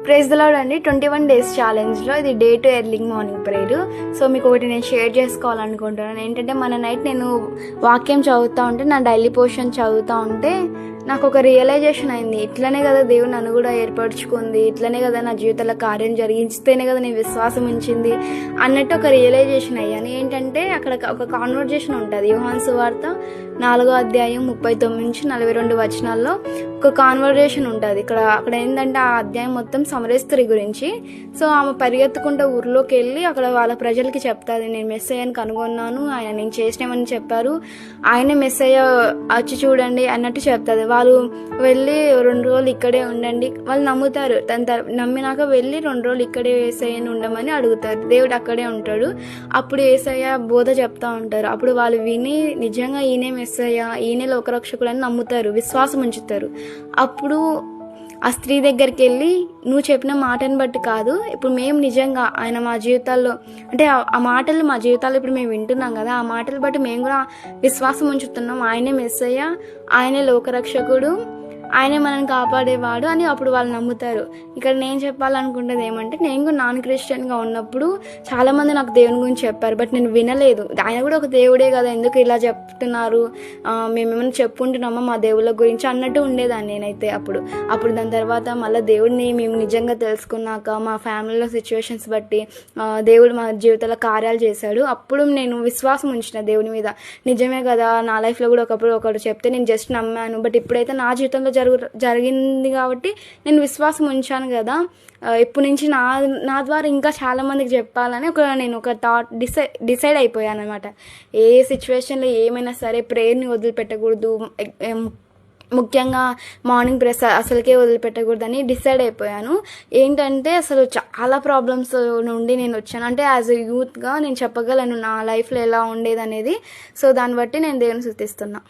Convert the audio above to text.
Praise the lord అండి. 21 days ఛాలెంజ్లో ఇది day 2 early morning prayer. So మీకు ఒకటి నేను షేర్ చేసుకోవాలనుకుంటున్నాను. ఏంటంటే మన నైట్ నేను వాక్యం చదువుతూ ఉంటే, నా డైలీ పోర్షన్ చదువుతూ ఉంటే నాకు ఒక రియలైజేషన్ అయింది. ఇట్లనే కదా దేవుడు నన్ను కూడా ఏర్పరచుకుంది, ఇట్లనే కదా నా జీవితంలో కార్యం జరిగిస్తేనే కదా నేను విశ్వాసం ఉంచింది అన్నట్టు ఒక రియలైజేషన్ అయ్యాను. ఏంటంటే అక్కడ ఒక కాన్వర్జేషన్ ఉంటుంది. యోహాను సువార్త 4వ అధ్యాయం 39-42 వచనాల్లో ఒక కాన్వర్జేషన్ ఉంటుంది. అక్కడ ఏంటంటే ఆ అధ్యాయం మొత్తం సమరేస్త్రీ గురించి. సో ఆమె పరిగెత్తుకుంటూ ఊర్లోకి వెళ్ళి అక్కడ వాళ్ళ ప్రజలకి చెప్తాది, నేను మెస్సయ్యని కనుగొన్నాను, ఆయన నేను చేసినామని చెప్పారు, ఆయనే మెస్సయ్య వచ్చి చూడండి అన్నట్టు చెప్తుంది. వాళ్ళు వెళ్ళి 2 రోజులు ఇక్కడే ఉండండి, వాళ్ళు నమ్ముతారు. నమ్మినాక వెళ్ళి 2 రోజులు ఇక్కడే యేసయ్యని ఉండమని అడుగుతారు. దేవుడు అక్కడే ఉంటాడు. అప్పుడు యేసయ్య బోధ చెప్తా ఉంటారు. అప్పుడు వాళ్ళు విని నిజంగా ఈయనే మెస్సయ్య, ఈయనే లోకరక్షకుడు అని నమ్ముతారు, విశ్వాసం ఉంచుతారు. అప్పుడు ఆ స్త్రీ దగ్గరికి వెళ్ళి, నువ్వు చెప్పిన మాటను బట్టి కాదు, ఇప్పుడు మేము నిజంగా ఆయన మా జీవితాల్లో అంటే ఆ మాటలు మా జీవితాల్లో ఇప్పుడు మేము వింటున్నాం కదా, ఆ మాటలు బట్టి మేము కూడా విశ్వాసం ఉంచుతున్నాం, ఆయనే మెస్సయ్య, ఆయనే లోకరక్షకుడు, ఆయనే మనల్ని కాపాడేవాడు అని అప్పుడు వాళ్ళు నమ్ముతారు. ఇక్కడ నేను చెప్పాలనుకుంటుంది ఏమంటే, నేను కూడా నాన్ క్రిస్టియన్గా ఉన్నప్పుడు చాలామంది నాకు దేవుని గురించి చెప్పారు, బట్ నేను వినలేదు. ఆయన కూడా ఒక దేవుడే కదా, ఎందుకు ఇలా చెప్తున్నారు, మేమేమైనా చెప్పుకుంటున్నామా మా దేవుళ్ళ గురించి అన్నట్టు ఉండేదాన్ని నేనైతే. అప్పుడు దాని తర్వాత మళ్ళీ దేవుడిని మేము నిజంగా తెలుసుకున్నాక, మా ఫ్యామిలీలో సిచ్యువేషన్స్ బట్టి దేవుడు మా జీవితంలో కార్యాలు చేశాడు. అప్పుడు నేను విశ్వాసం ఉంచిన దేవుని మీద. నిజమే కదా, నా లైఫ్లో కూడా ఒకటి చెప్తే నేను జస్ట్ నమ్మాను, బట్ ఇప్పుడైతే నా జీవితంలో జరిగింది కాబట్టి నేను విశ్వాసం ఉంచాను కదా, ఇప్పటి నుంచి నా ద్వారా ఇంకా చాలామందికి చెప్పాలని నేను ఒక థాట్ డిసైడ్ అయిపోయాను అనమాట. ఏ సిచ్యువేషన్లో ఏమైనా సరే ప్రేయర్ని వదిలిపెట్టకూడదు, ముఖ్యంగా మార్నింగ్ ప్రేయర్ అసలుకే వదిలిపెట్టకూడదని డిసైడ్ అయిపోయాను. ఏంటంటే అసలు చాలా ప్రాబ్లమ్స్ నుండి నేను వచ్చాను. అంటే యాజ్ ఎ యూత్గా నేను చెప్పగలను నా లైఫ్లో ఎలా ఉండేది అనేది. సో దాన్ని బట్టి నేను దేవుని స్తుతిస్తున్నా.